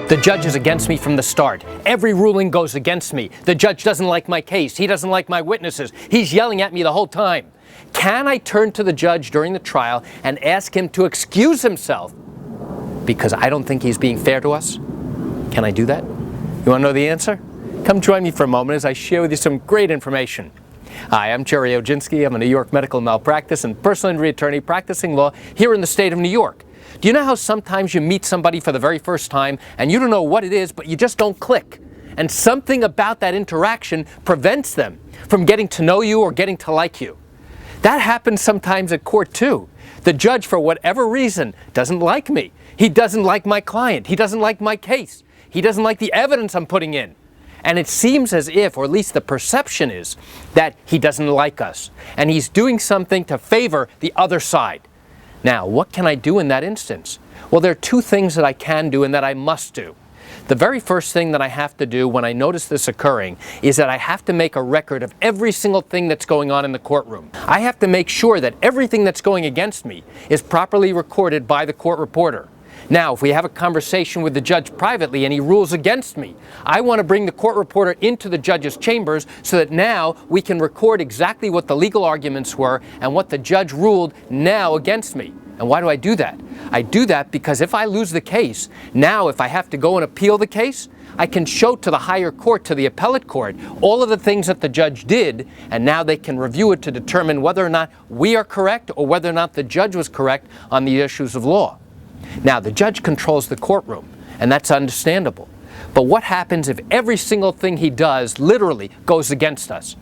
The judge is against me from the start. Every ruling goes against me. The judge doesn't like my case. He doesn't like my witnesses. He's yelling at me the whole time. Can I turn to the judge during the trial and ask him to excuse himself because I don't think he's being fair to us? Can I do that? You want to know the answer? Come join me for a moment as I share with you some great information. Hi, I'm Gerry Oginski. I'm a New York medical malpractice and personal injury attorney practicing law here in the state of New York. Do you know how sometimes you meet somebody for the very first time and you don't know what it is, but you just don't click? And something about that interaction prevents them from getting to know you or getting to like you. That happens sometimes at court too. The judge, for whatever reason, doesn't like me. He doesn't like my client. He doesn't like my case. He doesn't like the evidence I'm putting in. And it seems as if, or at least the perception is, that he doesn't like us. And he's doing something to favor the other side. Now, what can I do in that instance? Well, there are two things that I can do and that I must do. The very first thing that I have to do when I notice this occurring is that I have to make a record of every single thing that's going on in the courtroom. I have to make sure that everything that's going against me is properly recorded by the court reporter. Now, if we have a conversation with the judge privately and he rules against me, I want to bring the court reporter into the judge's chambers so that now we can record exactly what the legal arguments were and what the judge ruled now against me. And why do I do that? I do that because if I lose the case, now if I have to go and appeal the case, I can show to the higher court, to the appellate court, all of the things that the judge did, and now they can review it to determine whether or not we are correct or whether or not the judge was correct on the issues of law. Now, the judge controls the courtroom, and that's understandable. But what happens if every single thing he does literally goes against us?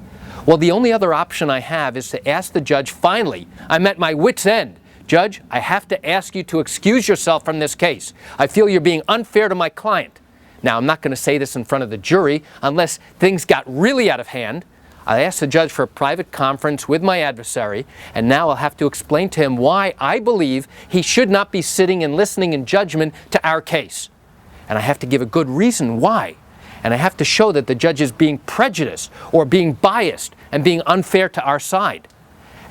Well, the only other option I have is to ask the judge, finally, I'm at my wit's end. Judge, I have to ask you to excuse yourself from this case. I feel you're being unfair to my client. Now, I'm not going to say this in front of the jury unless things got really out of hand. I asked the judge for a private conference with my adversary, and now I'll have to explain to him why I believe he should not be sitting and listening in judgment to our case. And I have to give a good reason why. And I have to show that the judge is being prejudiced or being biased and being unfair to our side.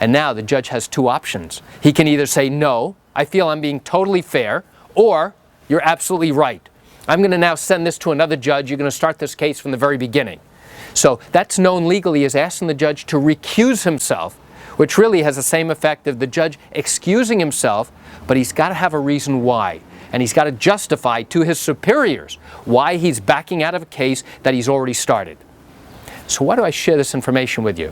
And now the judge has two options. He can either say, no, I feel I'm being totally fair, or you're absolutely right. I'm going to now send this to another judge. You're going to start this case from the very beginning. So that's known legally as asking the judge to recuse himself, which really has the same effect of the judge excusing himself, but he's got to have a reason why. And he's got to justify to his superiors why he's backing out of a case that he's already started. So why do I share this information with you?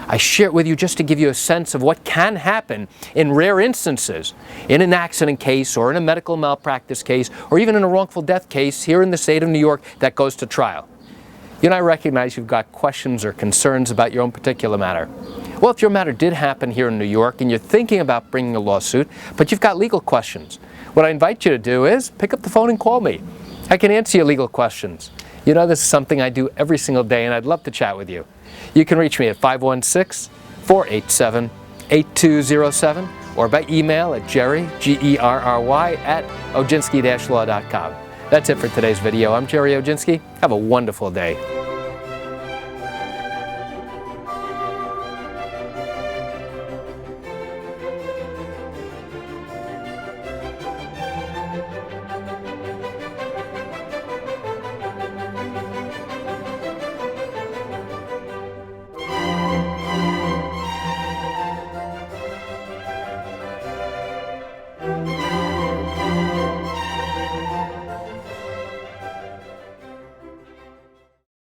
I share it with you just to give you a sense of what can happen in rare instances in an accident case or in a medical malpractice case or even in a wrongful death case here in the state of New York that goes to trial. You and I recognize you've got questions or concerns about your own particular matter. Well, if your matter did happen here in New York and you're thinking about bringing a lawsuit, but you've got legal questions, what I invite you to do is pick up the phone and call me. I can answer your legal questions. You know, this is something I do every single day, and I'd love to chat with you. You can reach me at 516-487-8207 or by email at Gerry, Gerry, at oginski-law.com. That's it for today's video. I'm Gerry Oginski. Have a wonderful day.